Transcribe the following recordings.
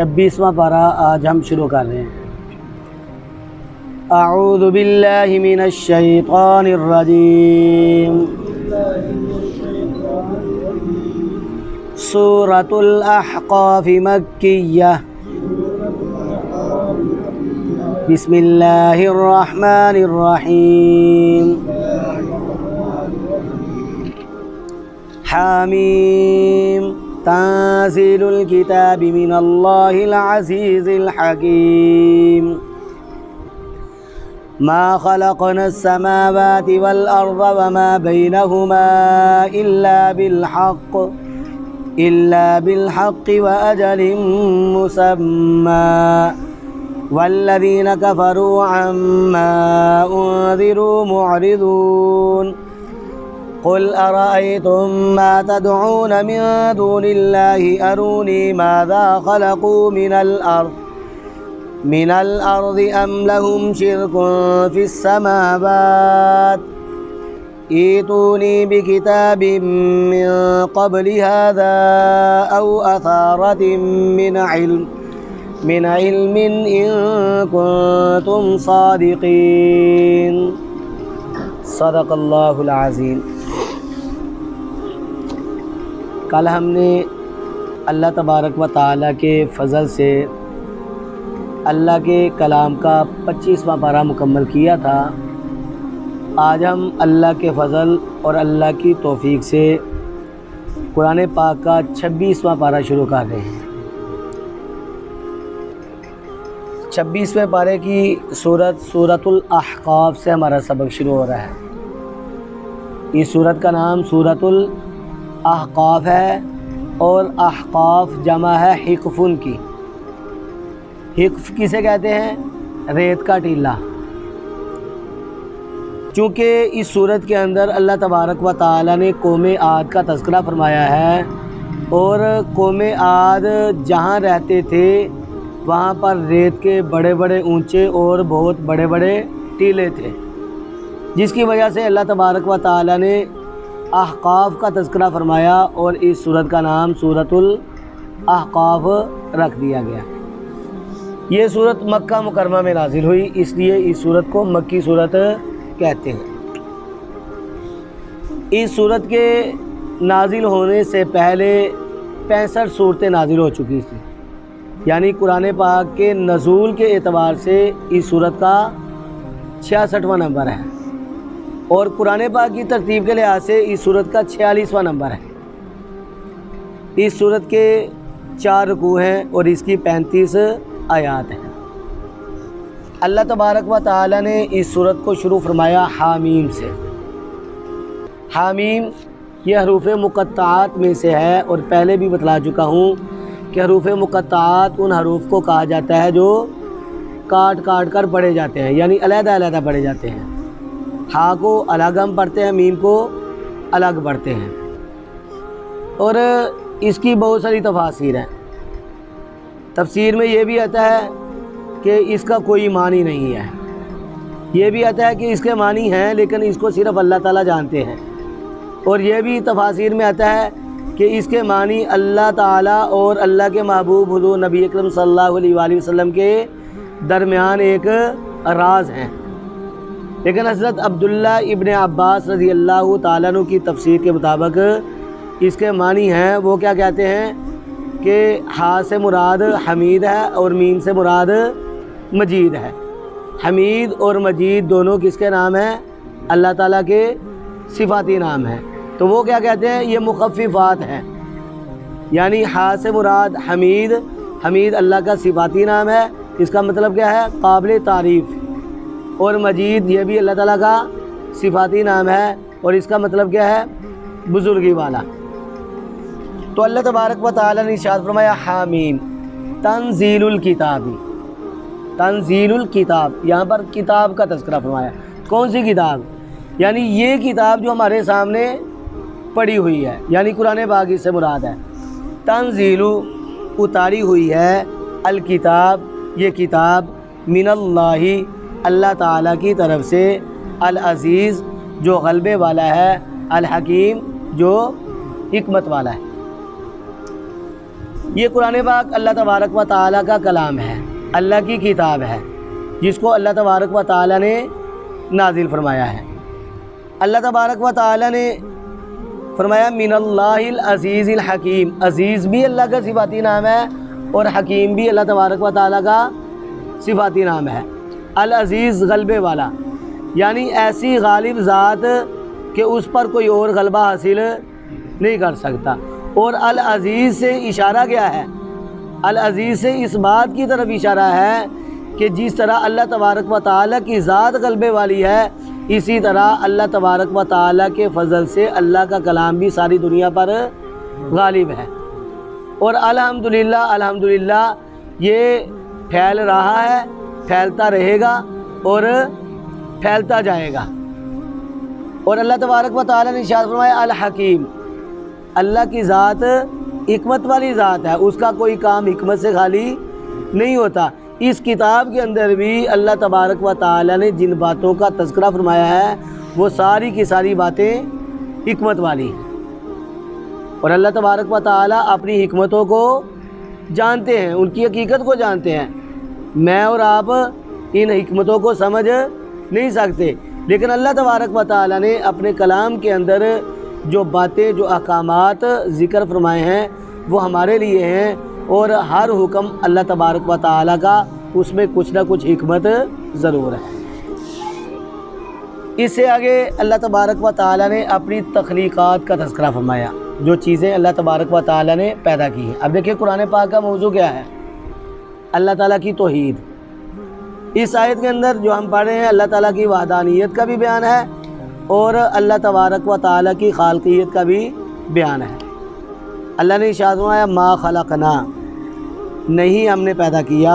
26واں پارہ آج ہم شروع کر رہے ہیں۔ اعوذ باللہ من الشیطان الرجیم۔ سورۃ الاحقاف مکیہ۔ بسم اللہ الرحمن الرحیم۔ حامیم تنزیل الکتاب من اللہ العزیز الحکیم۔ ما خلقنا السماوات والأرض وما بينهما إلا بالحق وأجل مسمى والذين كفروا عما أنذروا معرضون قل أرأيتم ما تدعون من دون الله أروني ماذا خلقوا من الأرض أم لهم شرك في السماوات ائتوني بكتاب من قبل هذا أو أثارة من علم إن كنتم صادقين۔ صدق اللہ العظیم۔ کل ہم نے اللہ تبارک و تعالیٰ کے فضل سے اللہ کے کلام کا 25واں پارہ مکمل کیا تھا۔ آج ہم اللہ کے فضل اور اللہ کی توفیق سے قرآن پاک کا 26واں پارہ شروع کر رہے ہیں۔ 26ویں پارے کی سورۃ الاحقاف سے ہمارا سبق شروع ہو رہا ہے۔ اس سورت کا نام سورۃ الاحقاف ہے اور احقاف جمع ہے حقفن کی۔ حقف کسے کہتے ہیں؟ ریت کا ٹیلہ۔ چونکہ اس سورت کے اندر اللہ تبارک و تعالی نے قوم عاد کا تذکرہ فرمایا ہے اور قوم عاد جہاں رہتے تھے وہاں پر ریت کے بڑے بڑے اونچے اور بہت بڑے بڑے ٹیلے تھے، جس کی وجہ سے اللہ تبارک و تعالی نے احقاف کا تذکرہ فرمایا اور اس سورت کا نام سورۃ الاحقاف رکھ دیا گیا۔ یہ سورت مکہ مکرمہ میں نازل ہوئی، اس لیے اس سورت کو مکی سورت کہتے ہیں۔ اس سورت کے نازل ہونے سے پہلے 65 صورتیں نازل ہو چکی تھیں، یعنی قرآن پاک کے نزول کے اعتبار سے اس سورت کا 66واں نمبر ہے اور قرآن پاک کی ترتیب کے لحاظ سے اس سورت کا 46واں نمبر ہے۔ اس سورت کے 4 رکوع ہیں اور اس کی 35 آیات ہیں۔ اللہ تبارک و تعالی نے اس سورت کو شروع فرمایا حامیم سے۔ حامیم یہ حروف مقطعات میں سے ہے اور پہلے بھی بتلا چکا ہوں کہ حروف مقطعات ان حروف کو کہا جاتا ہے جو کاٹ کاٹ کر پڑھے جاتے ہیں، یعنی علیحدہ علیحدہ پڑھے جاتے ہیں۔ ہا کو الگ ہم پڑھتے ہیں، میم کو الگ پڑھتے ہیں، اور اس کی بہت ساری تفاسیر ہیں۔ تفسیر میں یہ بھی آتا ہے کہ اس کا کوئی معنی نہیں ہے، یہ بھی آتا ہے کہ اس کے معنی ہیں لیکن اس کو صرف اللہ تعالیٰ جانتے ہیں، اور یہ بھی تفاسیر میں آتا ہے کہ اس کے معنی اللہ تعالیٰ اور اللہ کے محبوب حضور نبی اکرم صلی اللہ علیہ وآلہ وسلم کے درمیان ایک راز ہیں۔ لیکن حضرت عبداللہ ابن عباس رضی اللہ تعالیٰ عنہ کی تفسیر کے مطابق اس کے معنی ہیں، وہ کیا کہتے ہیں کہ ہا سے مراد حمید ہے اور میم سے مراد مجید ہے۔ حمید اور مجید دونوں کس کے نام ہیں؟ اللہ تعالیٰ کے صفاتی نام ہیں۔ تو وہ کیا کہتے ہیں؟ یہ مخففات ہیں، یعنی ہا سے مراد حمید، حمید اللہ کا صفاتی نام ہے، اس کا مطلب کیا ہے؟ قابل تعریف، اور مجید یہ بھی اللہ تعالیٰ کا صفاتی نام ہے اور اس کا مطلب کیا ہے؟ بزرگی والا۔ تو اللہ تبارک و تعالی نے ارشاد فرمایا حامیم تنزیل الکتاب۔ تنزیل الکتاب، یہاں پر کتاب کا تذکرہ فرمایا۔ کون سی کتاب؟ یعنی یہ کتاب جو ہمارے سامنے پڑھی ہوئی ہے، یعنی قرآن پاک اس سے مراد ہے۔ تنزیل اتاری ہوئی ہے، الکتاب یہ کتاب، من اللہ اللہ تعالیٰ کی طرف سے، العزیز جو غلبے والا ہے، الحکیم جو حکمت والا ہے۔ یہ قرآن پاک اللہ تبارک و تعالیٰ کا کلام ہے، اللہ کی کتاب ہے، جس کو اللہ تبارک و تعالیٰ نے نازل فرمایا ہے۔ اللہ تبارک و تعالیٰ نے فرمایا من اللہ العزیز الحکیم، عزیز بھی اللہ کا صفاتی نام ہے اور حکیم بھی اللہ تبارک و تعالیٰ کا صفاتی نام ہے۔ العزیز غلبے والا، یعنی ایسی غالب ذات کہ اس پر کوئی اور غلبہ حاصل نہیں کر سکتا۔ اور العزیز سے اشارہ کیا ہے؟ العزیز سے اس بات کی طرف اشارہ ہے کہ جس طرح اللہ تبارک و تعالیٰ کی ذات غلبے والی ہے، اسی طرح اللہ تبارک و تعالیٰ کے فضل سے اللہ کا کلام بھی ساری دنیا پر غالب ہے۔ اور الحمدللہ یہ پھیل رہا ہے، پھیلتا رہے گا اور پھیلتا جائے گا۔ اور اللہ تبارک و تعالیٰ نے ارشاد فرمایا الحکیم، اللہ کی ذات حکمت والی ذات ہے، اس کا کوئی کام حکمت سے خالی نہیں ہوتا۔ اس کتاب کے اندر بھی اللہ تبارک و تعالیٰ نے جن باتوں کا تذکرہ فرمایا ہے وہ ساری کی ساری باتیں حکمت والی ہیں، اور اللہ تبارک و تعالیٰ اپنی حکمتوں کو جانتے ہیں، ان کی حقیقت کو جانتے ہیں۔ میں اور آپ ان حکمتوں کو سمجھ نہیں سکتے، لیکن اللہ تبارک و تعالیٰ نے اپنے کلام کے اندر جو باتیں، جو احکامات ذکر فرمائے ہیں وہ ہمارے لیے ہیں، اور ہر حکم اللہ تبارک و تعالیٰ کا اس میں کچھ نہ کچھ حکمت ضرور ہے۔ اس سے آگے اللہ تبارک و تعالیٰ نے اپنی تخلیقات کا تذکرہ فرمایا، جو چیزیں اللہ تبارک و تعالیٰ نے پیدا کی ہیں۔ اب دیکھیں قرآن پاک کا موضوع کیا ہے؟ اللہ تعالیٰ کی توحید۔ اس آیت کے اندر جو ہم پڑھ رہے ہیں اللہ تعالیٰ کی وحدانیت کا بھی بیان ہے اور اللہ تبارک و تعالیٰ کی خالقیت کا بھی بیان ہے۔ اللہ نے ارشاد فرمایا ما خلقنا، نہیں ہم نے پیدا کیا،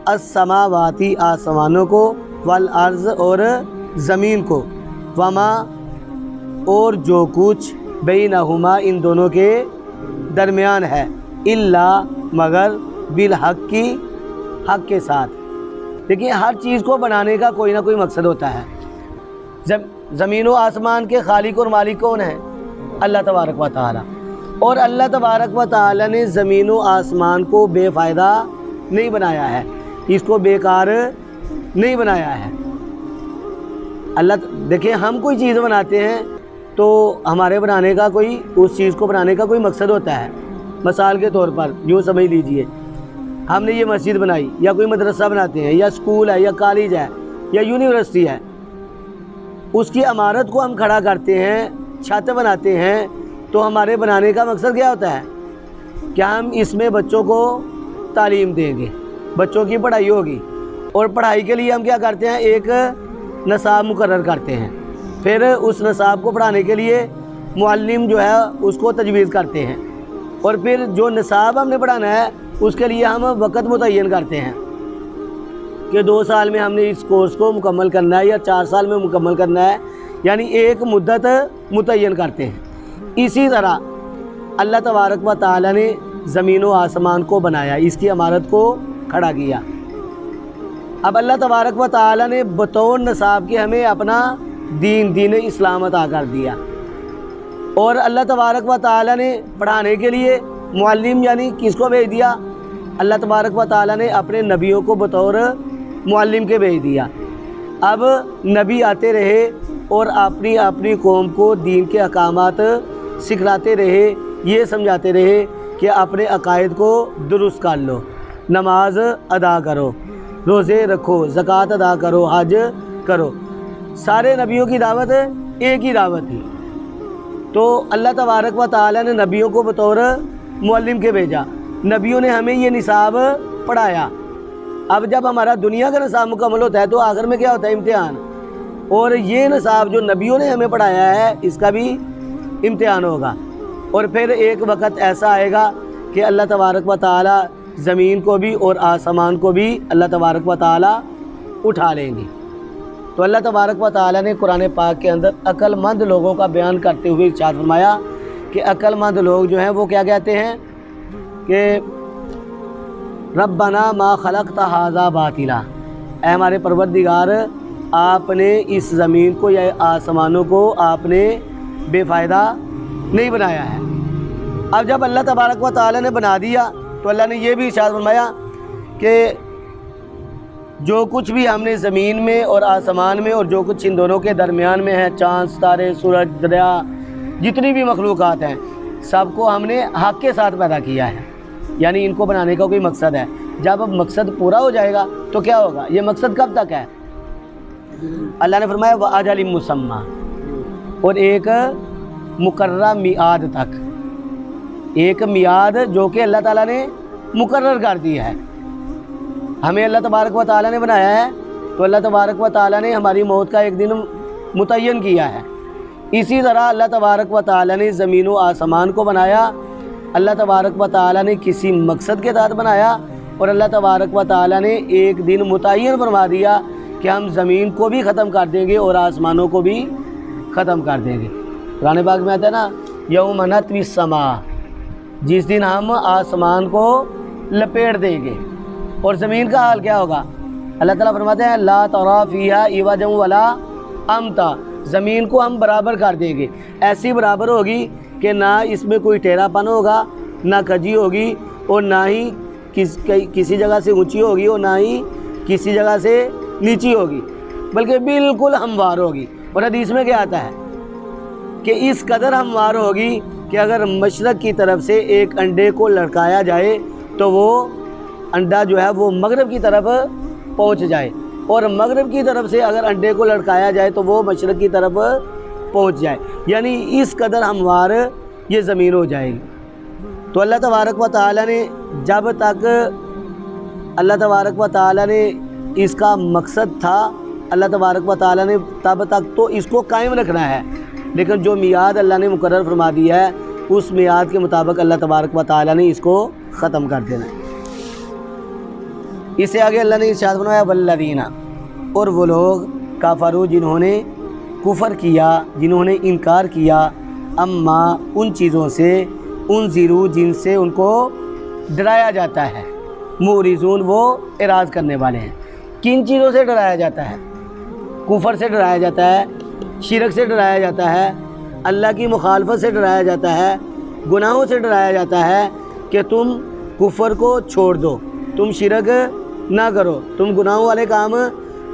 السماواتی آسمانوں کو، والارض اور زمین کو، وما اور جو کچھ بینہما ان دونوں کے درمیان ہے، الا مگر بالحق کی، حق کے ساتھ۔ دیکھیں ہر چیز کو بنانے کا کوئی نہ کوئی مقصد ہوتا ہے۔ زمین و آسمان کے خالق اور مالک کون ہیں؟ اللہ تبارک و تعالیٰ۔ اور اللہ تبارک و تعالیٰ نے زمین و آسمان کو بے فائدہ نہیں بنایا ہے، اس کو بیکار نہیں بنایا ہے۔ دیکھیں ہم کوئی چیز بناتے ہیں تو ہمارے بنانے کا کوئی، اس چیز کو بنانے کا کوئی مقصد ہوتا ہے۔ مثال کے طور پر یوں سمجھ لیجئے، ہم نے یہ مسجد بنائی یا کوئی مدرسہ بناتے ہیں یا اسکول ہے یا کالج ہے یا یونیورسٹی ہے، اس کی عمارت کو ہم کھڑا کرتے ہیں، چھت بناتے ہیں، تو ہمارے بنانے کا مقصد کیا ہوتا ہے؟ کیا ہم اس میں بچوں کو تعلیم دیں گے، بچوں کی پڑھائی ہوگی، اور پڑھائی کے لیے ہم کیا کرتے ہیں؟ ایک نصاب مقرر کرتے ہیں، پھر اس نصاب کو پڑھانے کے لیے معلم جو ہے اس کو تجویز کرتے ہیں، اور پھر جو نصاب ہم نے پڑھانا ہے اس کے لیے ہم وقت متعین کرتے ہیں کہ 2 سال میں ہم نے اس کورس کو مکمل کرنا ہے یا 4 سال میں مکمل کرنا ہے، یعنی ایک مدت متعین کرتے ہیں۔ اسی طرح اللہ تبارک و تعالیٰ نے زمین و آسمان کو بنایا، اس کی عمارت کو کھڑا کیا۔ اب اللہ تبارک و تعالیٰ نے بطور نصاب کے ہمیں اپنا دین اسلام عطا کر دیا، اور اللہ تبارک و تعالیٰ نے پڑھانے کے لیے معلم یعنی کس کو بھیج دیا؟ اللہ تبارک و تعالیٰ نے اپنے نبیوں کو بطور معلم کے بھیج دیا۔ اب نبی آتے رہے اور اپنی قوم کو دین کے احکامات سکھلاتے رہے، یہ سمجھاتے رہے کہ اپنے عقائد کو درست کر لو، نماز ادا کرو، روزے رکھو، زکوٰۃ ادا کرو، حج کرو۔ سارے نبیوں کی دعوت ایک ہی دعوت تھی، تو اللہ تبارک و تعالیٰ نے نبیوں کو بطور معلم کے بھیجا، نبیوں نے ہمیں یہ نصاب پڑھایا۔ اب جب ہمارا دنیا کا نصاب مکمل ہوتا ہے تو آخر میں کیا ہوتا ہے؟ امتحان، اور یہ نصاب جو نبیوں نے ہمیں پڑھایا ہے اس کا بھی امتحان ہوگا، اور پھر ایک وقت ایسا آئے گا کہ اللہ تبارک و تعالیٰ زمین کو بھی اور آسمان کو بھی اللہ تبارک و تعالیٰ اٹھا لیں گے۔ تو اللہ تبارک و تعالیٰ نے قرآن پاک کے اندر عقل مند لوگوں کا بیان کرتے ہوئے ارشاد فرمایا کہ عقل مند لوگ جو ہیں وہ کیا کہتے ہیں کہ ربنا ما خلقت ھذا باطلا، اے ہمارے پروردگار آپ نے اس زمین کو یا آسمانوں کو آپ نے بے فائدہ نہیں بنایا ہے۔ اب جب اللہ تبارک و تعالی نے بنا دیا تو اللہ نے یہ بھی ارشاد فرمایا کہ جو کچھ بھی ہم نے زمین میں اور آسمان میں اور جو کچھ ان دونوں کے درمیان میں ہے، چاند ستارے سورج دریا جتنی بھی مخلوقات ہیں، سب کو ہم نے حق کے ساتھ پیدا کیا ہے، یعنی ان کو بنانے کا کوئی مقصد ہے۔ جب اب مقصد پورا ہو جائے گا تو کیا ہوگا؟ یہ مقصد کب تک ہے؟ اللہ نے فرمایا وَأَجَلٍ مُّسَمًّى، اور ایک مقررہ میعاد تک، ایک میعاد جو کہ اللہ تعالیٰ نے مقرر کر دی ہے۔ ہمیں اللہ تبارک و تعالیٰ نے بنایا ہے تو اللہ تبارک و تعالیٰ نے ہماری موت کا ایک دن متعین کیا ہے۔ اسی طرح اللہ تبارک و تعالیٰ نے زمین و آسمان کو بنایا، اللہ تبارک و تعالیٰ نے کسی مقصد کے تحت بنایا، اور اللہ تبارک و تعالیٰ نے ایک دن متعین فرما دیا کہ ہم زمین کو بھی ختم کر دیں گے اور آسمانوں کو بھی ختم کر دیں گے۔ قرآن پاک میں آتا ہے نا یوم نطوی السماء، جس دن ہم آسمان کو لپیٹ دیں گے، اور زمین کا حال کیا ہوگا؟ اللہ تعالیٰ فرماتے ہیں لا ترى فیہا عوجا ولا امتا، زمین کو ہم برابر کر دیں گے، ایسی برابر ہوگی کہ نہ اس میں کوئی ٹیڑھا پن ہوگا، نہ کھجی ہوگی، اور نہ ہی کسی جگہ سے اونچی ہوگی اور نہ ہی کسی جگہ سے نیچی ہوگی، بلکہ بالکل ہموار ہوگی۔ اور حدیث میں کیا آتا ہے کہ اس قدر ہموار ہوگی کہ اگر مشرق کی طرف سے ایک انڈے کو لڑکایا جائے تو وہ انڈا جو ہے وہ مغرب کی طرف پہنچ جائے، اور مغرب کی طرف سے اگر انڈے کو لڑکایا جائے تو وہ مشرق کی طرف پہنچ جائے، یعنی اس قدر ہموار یہ زمین ہو جائے گی۔ تو اللہ تبارک و تعالیٰ نے جب تک اللہ تبارک و تعالیٰ نے اس کا مقصد تھا، اللہ تبارک و تعالیٰ نے تب تک تو اس کو قائم رکھنا ہے، لیکن جو میعاد اللہ نے مقرر فرما دیا ہے اس میعاد کے مطابق اللہ تبارک و تعالیٰ نے اس کو ختم کر دینا ہے۔ اس سے آگے اللہ نے ارشاد فرمایا والذین، اور وہ لوگ کافروا جنہوں نے کفر کیا، جنہوں نے انکار کیا، اما ان چیزوں سے، انذروا جن سے ان کو ڈرایا جاتا ہے، معرضون وہ اعراض کرنے والے ہیں۔ کن چیزوں سے ڈرایا جاتا ہے؟ کفر سے ڈرایا جاتا ہے، شرک سے ڈرایا جاتا ہے، اللہ کی مخالفت سے ڈرایا جاتا ہے، گناہوں سے ڈرایا جاتا ہے کہ تم کفر کو چھوڑ دو، تم شرک نہ کرو، تم گناہوں والے کام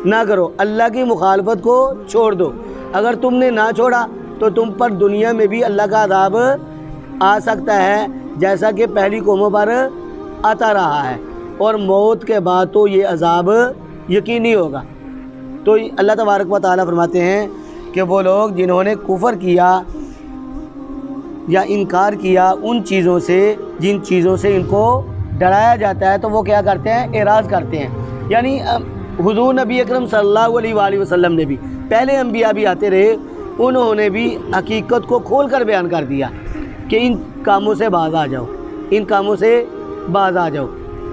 نہ کرو، اللہ کی مخالفت کو چھوڑ دو۔ اگر تم نے نہ چھوڑا تو تم پر دنیا میں بھی اللہ کا عذاب آ سکتا ہے، جیسا کہ پہلی قوموں پر آتا رہا ہے، اور موت کے بعد تو یہ عذاب یقینی ہوگا۔ تو اللہ تبارک و تعالیٰ فرماتے ہیں کہ وہ لوگ جنہوں نے کفر کیا یا انکار کیا ان چیزوں سے جن چیزوں سے ان کو ڈرایا جاتا ہے، تو وہ کیا کرتے ہیں؟ اعراض کرتے ہیں۔ یعنی حضور نبی اکرم صلی اللہ علیہ وآلہ وسلم نے بھی، پہلے انبیاء بھی آتے رہے، انہوں نے بھی حقیقت کو کھول کر بیان کر دیا کہ ان کاموں سے باز آ جاؤ، ان کاموں سے باز آ جاؤ۔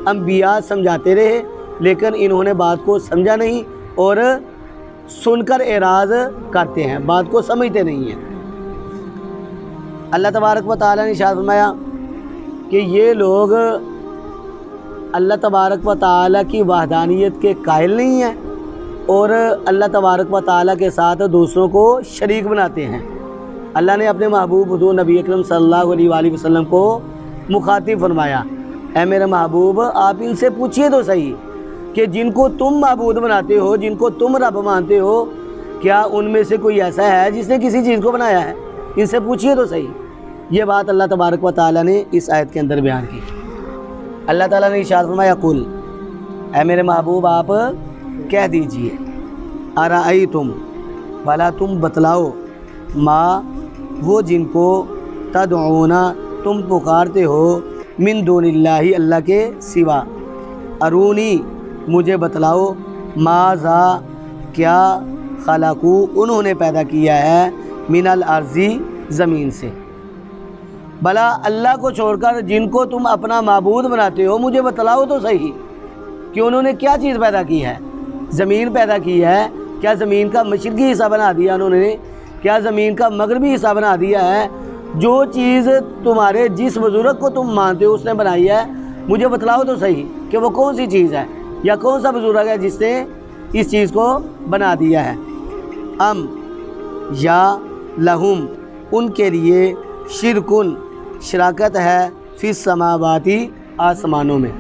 انبیاء سمجھاتے رہے لیکن انہوں نے بات کو سمجھا نہیں، اور سن کر اعراض کرتے ہیں، بات کو سمجھتے نہیں ہیں۔ اللہ تبارک و تعالیٰ نے ارشاد فرمایا کہ یہ لوگ اللہ تبارک و تعالیٰ کی وحدانیت کے قائل نہیں ہیں، اور اللہ تبارک و تعالیٰ کے ساتھ دوسروں کو شریک بناتے ہیں۔ اللہ نے اپنے محبوب حضور نبی اکرم صلی اللہ علیہ وآلہ وسلم کو مخاطب فرمایا، اے میرے محبوب آپ ان سے پوچھئے تو صحیح کہ جن کو تم معبود بناتے ہو، جن کو تم رب مانتے ہو، کیا ان میں سے کوئی ایسا ہے جس نے کسی چیز کو بنایا ہے؟ ان سے پوچھئے تو صحیح۔ یہ بات اللہ تبارک و تعالیٰ نے اس آیت کے اندر بیان کی۔ اللہ تعالیٰ نے ارشاد فرمایا قل، اے میرے محبوب آپ کہہ دیجئے، ارأیتم، بھلا تم بتلاؤ، ما وہ جن کو تدعون تم پکارتے ہو، من دون اللہ اللہ کے سوا، ارونی مجھے بتلاؤ، ماذا کیا، خلقو انہوں نے پیدا کیا ہے، من الارض زمین سے۔ بھلا اللہ کو چھوڑ کر جن کو تم اپنا معبود بناتے ہو مجھے بتلاؤ تو صحیح کہ انہوں نے کیا چیز پیدا کی ہے؟ زمین پیدا کی ہے، کیا زمین کا مشرقی حصہ بنا دیا انہوں نے؟ کیا زمین کا مغربی حصہ بنا دیا ہے؟ جو چیز تمہارے جس بزرگ کو تم مانتے ہو اس نے بنائی ہے، مجھے بتلاؤ تو صحیح کہ وہ کون سی چیز ہے، یا کون سا بزرگ ہے جس نے اس چیز کو بنا دیا ہے۔ ام یا لہم ان کے لیے شرکن شراکت ہے فی السماواتی آسمانوں میں،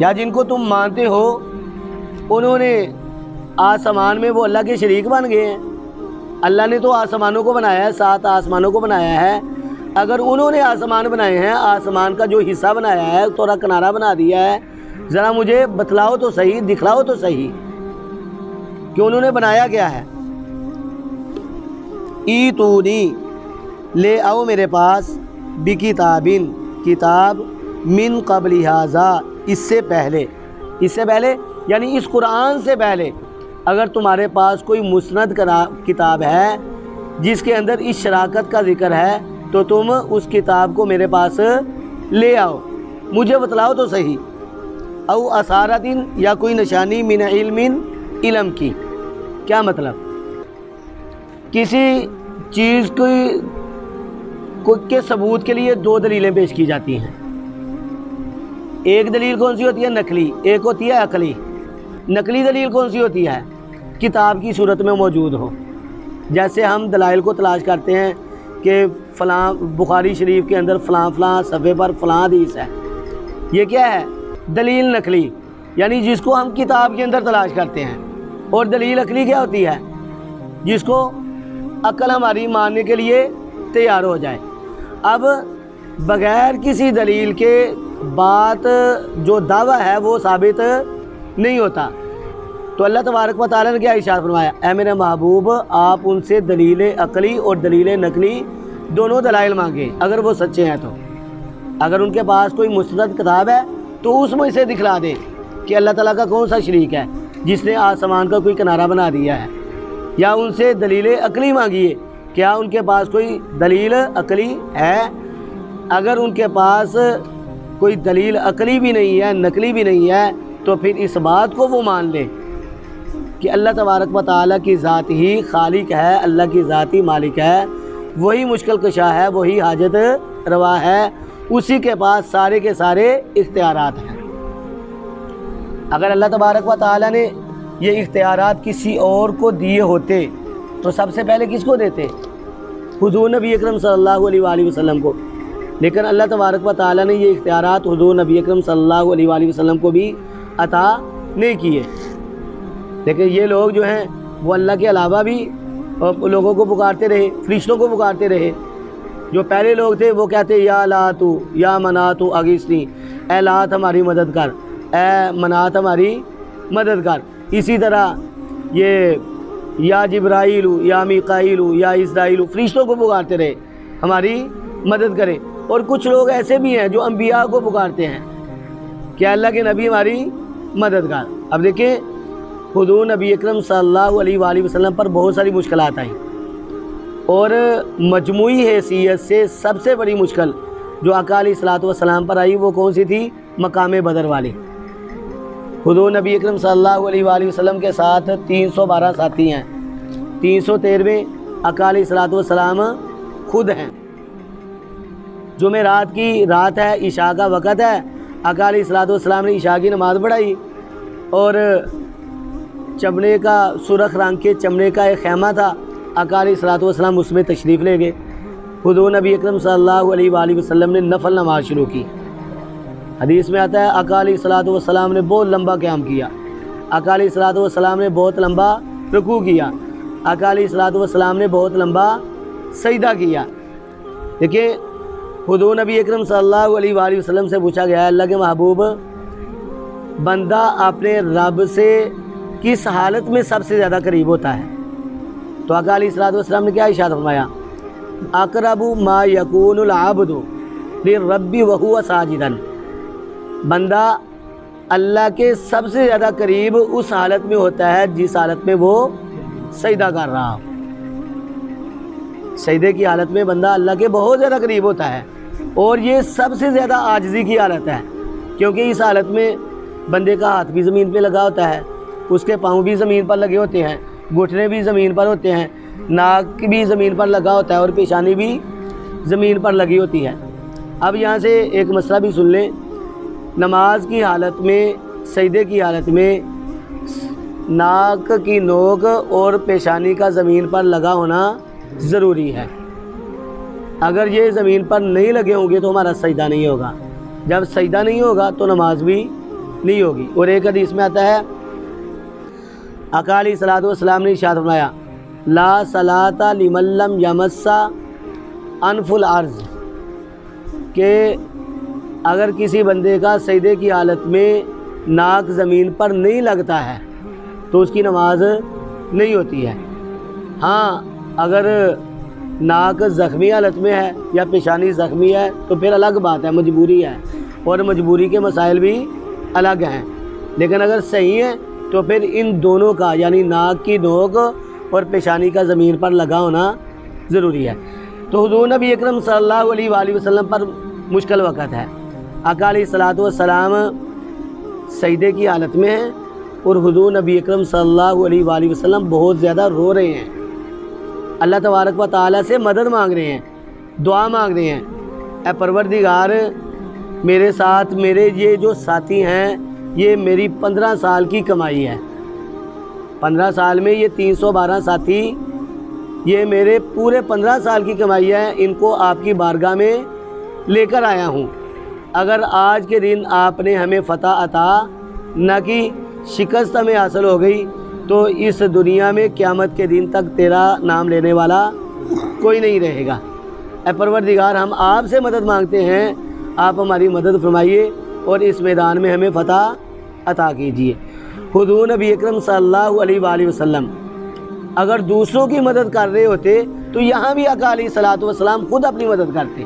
یا جن کو تم مانتے ہو انہوں نے آسمان میں وہ اللہ کے شریک بن گئے ہیں۔ اللہ نے تو آسمانوں کو بنایا ہے، 7 آسمانوں کو بنایا ہے، اگر انہوں نے آسمان بنائے ہیں، آسمان کا جو حصہ بنایا ہے تھوڑا کنارہ بنا دیا ہے، ذرا مجھے بتلاؤ تو صحیح، دکھلاؤ تو صحیح کہ انہوں نے بنایا کیا ہے۔ ایتونی، لے آؤ میرے پاس، بکتابن، کتاب، من قبل ھذا، اس سے پہلے یعنی اس قرآن سے پہلے اگر تمہارے پاس کوئی مسند کتاب ہے جس کے اندر اس شراکت کا ذکر ہے تو تم اس کتاب کو میرے پاس لے آؤ، مجھے بتلاؤ تو صحیح۔ او اثارتن، یا کوئی نشانی، من علم کی، کیا مطلب؟ کسی چیز کے ثبوت کے لیے 2 دلیلیں پیش کی جاتی ہیں۔ ایک دلیل کون سی ہوتی ہے؟ نقلی، ایک ہوتی ہے عقلی۔ نقلی دلیل کون سی ہوتی ہے؟ کتاب کی صورت میں موجود ہو، جیسے ہم دلائل کو تلاش کرتے ہیں کہ فلاں بخاری شریف کے اندر فلاں صفحے پر فلاں حدیث ہے، یہ کیا ہے؟ دلیل نقلی، یعنی جس کو ہم کتاب کے اندر تلاش کرتے ہیں۔ اور دلیل عقلی کیا ہوتی ہے؟ جس کو عقل ہماری ماننے کے لیے تیار ہو جائے۔ اب بغیر کسی دلیل کے بات جو دعویٰ ہے وہ ثابت نہیں ہوتا، تو اللہ تبارک و تعالیٰ نے کیا ارشاد فرمایا؟ اے میرے محبوب، آپ ان سے دلیل عقلی اور دلیل نقلی دونوں دلائل مانگیں اگر وہ سچے ہیں تو۔ اگر ان کے پاس کوئی مستند کتاب ہے تو اس میں سے دکھلا دیں کہ اللہ تعالیٰ کا کون سا شریک ہے جس نے آسمان کا کوئی کنارہ بنا دیا ہے، یا ان سے دلیل عقلی مانگیے، کیا ان کے پاس کوئی دلیل عقلی ہے؟ اگر ان کے پاس کوئی دلیل عقلی بھی نہیں ہے، نقلی بھی نہیں ہے، تو پھر اس بات کو وہ مان لیں کہ اللہ تبارک و تعالیٰ کی ذات ہی خالق ہے، اللہ کی ذات ہی مالک ہے، وہی مشکل کشا ہے، وہی حاجت روا ہے، اسی کے پاس سارے کے سارے اختیارات ہیں۔ اگر اللہ تبارک و تعالیٰ نے یہ اختیارات کسی اور کو دیے ہوتے تو سب سے پہلے کس کو دیتے؟ حضور نبی اکرم صلی اللہ علیہ وآلہ وسلم کو، لیکن اللہ تبارک و تعالیٰ نے یہ اختیارات حضور نبی اکرم صلی اللہ علیہ وآلہ وسلم کو بھی عطا نہیں کیے، لیکن یہ لوگ جو ہیں وہ اللہ کے علاوہ بھی لوگوں کو پکارتے رہے، فرشتوں کو پکارتے رہے۔ جو پہلے لوگ تھے وہ کہتے یا لاتو یا مناتو اغیثنی، اے لات ہماری مدد کر، اے منات ہماری مدد کر۔ اسی طرح یہ یا جبرائیل یا میکائیل یا اسرائیل، فرشتوں کو پکارتے رہے ہماری مدد کریں۔ اور کچھ لوگ ایسے بھی ہیں جو انبیاء کو پکارتے ہیں کہ اللہ کے نبی ہماری مدد کر۔ اب دیکھیں حضور نبی اکرم صلی اللہ علیہ وآلہ وسلم پر بہت ساری مشکلات آئیں، اور مجموعی حیثیت سے سب سے بڑی مشکل جو آقا علیہ الصلوۃ والسلام پر آئی وہ کون سی تھی؟ مقام بدر والی۔ حضور نبی اکرم صلی اللہ علیہ وآلہ وسلم کے ساتھ 312 ساتھی ہیں، 313 آقا علیہ الصلوۃ والسلام خود ہیں۔ جمعرات کی رات ہے، عشاء کا وقت ہے، آقا علیہ الصلوۃ والسلام نے عشاء کی نماز پڑھائی، اور چمڑے کا سرخ رنگ کے چمڑے کا ایک خیمہ تھا، آقا علیہ الصلوۃ والسلام اس میں تشریف لے گئے۔ حضور نبی اکرم صلی اللہ علیہ وآلہ وسلم نے نفل نماز شروع کی۔ حدیث میں آتا ہے آقا علیہ الصلوۃ والسلام نے بہت لمبا قیام کیا، آقا علیہ الصلوۃ والسلام نے بہت لمبا رکوع کیا، آقا علیہ الصلوۃ والسلام نے بہت لمبا سجدہ کیا۔ دیکھیں حضور نبی اکرم صلی اللہ علیہ وآلہ وسلم سے پوچھا گیا ہے اللہ کے محبوب، بندہ اپنے رب سے کس حالت میں سب سے زیادہ قریب ہوتا ہے؟ تو آقا علیہ الصلوۃ والسلام نے کیا ارشاد فرمایا؟ اقرب ما یکون العبد للرب وهو ساجدا، بندہ اللہ کے سب سے زیادہ قریب اس حالت میں ہوتا ہے جس حالت میں وہ سجدہ کر رہا ہو۔ سجدے کی حالت میں بندہ اللہ کے بہت زیادہ قریب ہوتا ہے، اور یہ سب سے زیادہ عاجزی کی حالت ہے، کیونکہ اس حالت میں بندے کا ہاتھ بھی زمین پہ لگا ہوتا ہے، اس کے پاؤں بھی زمین پر لگے ہوتے ہیں، گھٹنے بھی زمین پر ہوتے ہیں، ناک بھی زمین پر لگا ہوتا ہے، اور پیشانی بھی زمین پر لگی ہوتی ہے۔ اب یہاں سے ایک مسئلہ بھی سن لیں، نماز کی حالت میں، سجدے کی حالت میں ناک کی نوک اور پیشانی کا زمین پر لگا ہونا ضروری ہے۔ اگر یہ زمین پر نہیں لگے ہوں گے تو ہمارا سجدہ نہیں ہوگا، جب سجدہ نہیں ہوگا تو نماز بھی نہیں ہوگی۔ اور ایک حدیث میں آتا ہے آقا علیہ الصلوۃ والسلام نے ارشاد فرمایا لا صلاۃ لمن لم یمس انف الارض، کہ اگر کسی بندے کا سجدے کی حالت میں ناک زمین پر نہیں لگتا ہے تو اس کی نماز نہیں ہوتی ہے۔ ہاں اگر ناک زخمی حالت میں ہے یا پیشانی زخمی ہے تو پھر الگ بات ہے، مجبوری ہے، اور مجبوری کے مسائل بھی الگ ہیں، لیکن اگر صحیح ہے تو پھر ان دونوں کا یعنی ناک کی نوک اور پیشانی کا زمین پر لگا ہونا ضروری ہے۔ تو حضور نبی اکرم صلی اللہ علیہ وآلہ وسلم پر مشکل وقت ہے، آقا علیہ الصلوۃ والسلام سجدے کی حالت میں ہیں اور حضور نبی اکرم صلی اللہ علیہ وآلہ وسلم بہت زیادہ رو رہے ہیں، اللہ تبارک و تعالیٰ سے مدد مانگ رہے ہیں، دعا مانگ رہے ہیں، اے پروردگار میرے ساتھ میرے یہ جو ساتھی ہیں یہ میری 15 سال کی کمائی ہے، 15 سال میں یہ 312 ساتھی یہ میرے پورے 15 سال کی کمائی ہے، ان کو آپ کی بارگاہ میں لے کر آیا ہوں، اگر آج کے دن آپ نے ہمیں فتح عطا نہ کی، شکست ہمیں حاصل ہو گئی تو اس دنیا میں قیامت کے دن تک تیرا نام لینے والا کوئی نہیں رہے گا۔ اے پروردگار ہم آپ سے مدد مانگتے ہیں، آپ ہماری مدد فرمائیے اور اس میدان میں ہمیں فتح عطا کیجیے۔ حضور نبی اکرم صلی اللہ علیہ وآلہ وسلم اگر دوسروں کی مدد کر رہے ہوتے تو یہاں بھی آقا علیہ الصلوۃ والسلام خود اپنی مدد کرتے،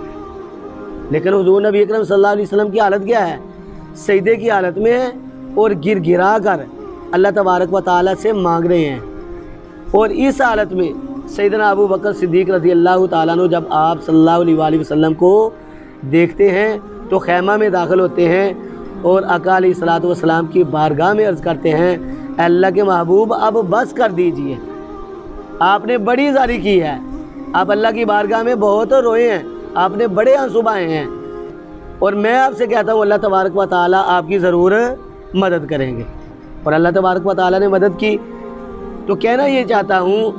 لیکن حضور نبی اکرم صلی اللہ علیہ وسلم کی حالت کیا ہے؟ سجدے کی حالت میں ہے اور گر گرا کر اللہ تبارک و تعالیٰ سے مانگ رہے ہیں، اور اس حالت میں سیدنا ابو بکر صدیق رضی اللہ تعالیٰ عنہ جب آپ صلی اللہ علیہ وآلہ وسلم کو دیکھتے ہیں تو خیمہ میں داخل ہوتے ہیں اور آقا علیہ الصلوۃ والسلام کی بارگاہ میں عرض کرتے ہیں اے اللہ کے محبوب اب بس کر دیجئے، آپ نے بڑی زاری کی ہے، آپ اللہ کی بارگاہ میں بہت روئے ہیں، آپ نے بڑے آنسو بہائے ہیں، اور میں آپ سے کہتا ہوں اللہ تبارک و تعالیٰ آپ کی ضرور مدد کریں گے، اور اللہ تبارک و تعالیٰ نے مدد کی۔ تو کہنا یہ چاہتا ہوں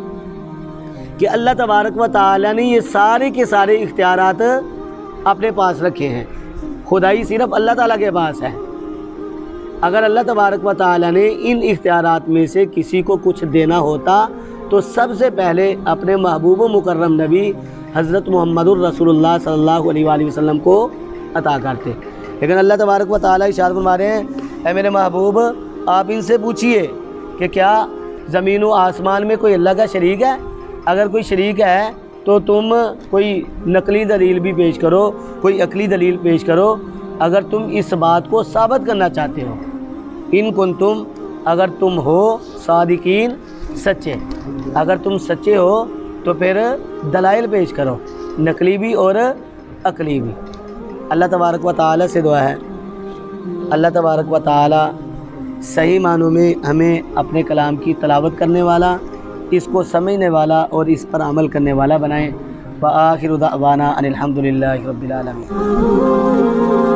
کہ اللہ تبارک و تعالیٰ نے یہ سارے کے سارے اختیارات اپنے پاس رکھے ہیں، خدائی صرف اللہ تعالیٰ کے پاس ہے۔ اگر اللہ تبارک و تعالیٰ نے ان اختیارات میں سے کسی کو کچھ دینا ہوتا تو سب سے پہلے اپنے محبوب و مکرم نبی حضرت محمد الرسول اللہ صلی اللہ علیہ وآلہ وسلم کو عطا کرتے، لیکن اللہ تبارک و تعالیٰ ارشاد فرما رہے ہیں اے میرے محبوب آپ ان سے پوچھئے کہ کیا زمین و آسمان میں کوئی اللہ کا شریک ہے؟ اگر کوئی شریک ہے تو تم کوئی نقلی دلیل بھی پیش کرو، کوئی عقلی دلیل پیش کرو، اگر تم اس بات کو ثابت کرنا چاہتے ہو، ان کنتم اگر تم ہو صادقین سچے، اگر تم سچے ہو تو پھر دلائل پیش کرو، نقلی بھی اور عقلی بھی۔ اللہ تبارک و تعالیٰ سے دعا ہے اللہ تبارک و تعالیٰ صحیح معنوں میں ہمیں اپنے کلام کی تلاوت کرنے والا، اس کو سمجھنے والا اور اس پر عمل کرنے والا بنائیں۔ وآخر دعوانا ان الحمد للہ رب العالمین۔